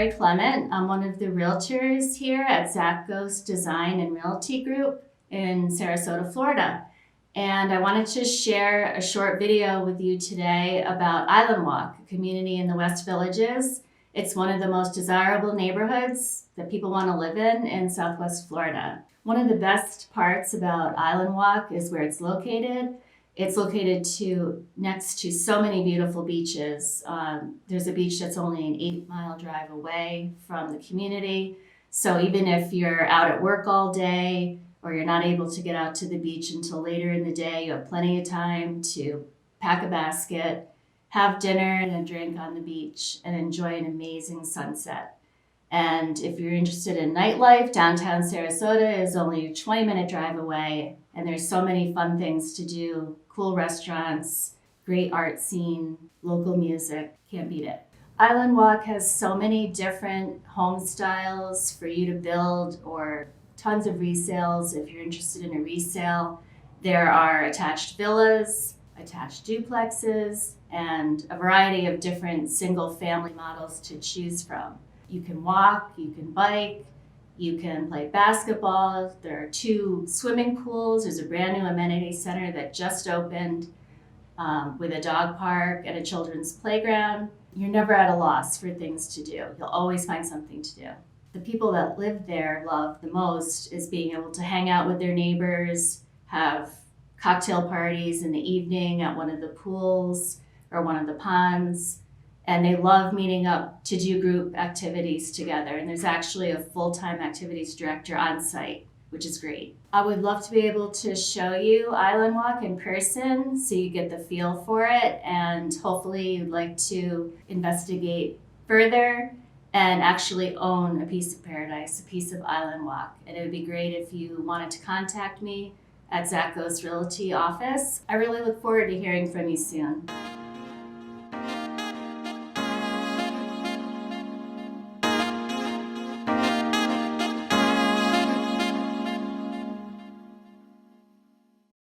Terri Clement. I'm one of the realtors here at Zachos Design and Realty Group in Sarasota, Florida. And I wanted to share a short video with you today about Island Walk, a community in the West Villages. It's one of the most desirable neighborhoods that people want to live in Southwest Florida. One of the best parts about Island Walk is where it's located. It's located next to so many beautiful beaches. There's a beach that's only an 8-mile drive away from the community. So even if you're out at work all day or you're not able to get out to the beach until later in the day, you have plenty of time to pack a basket, have dinner and a drink on the beach, and enjoy an amazing sunset. And if you're interested in nightlife, downtown Sarasota is only a 20-minute drive away, and there's so many fun things to do, cool restaurants, great art scene, local music, can't beat it. Island Walk has so many different home styles for you to build, or tons of resales if you're interested in a resale. There are attached villas, attached duplexes, and a variety of different single-family models to choose from. You can walk, you can bike, you can play basketball. There are 2 swimming pools. There's a brand new amenity center that just opened with a dog park and a children's playground. You're never at a loss for things to do. You'll always find something to do. The people that live there love the most is being able to hang out with their neighbors, have cocktail parties in the evening at one of the pools or one of the ponds. And they love meeting up to do group activities together. And there's actually a full-time activities director on site, which is great. I would love to be able to show you Island Walk in person so you get the feel for it, and hopefully you'd like to investigate further and actually own a piece of paradise, a piece of Island Walk. And it would be great if you wanted to contact me at Zachos Realty office. I really look forward to hearing from you soon.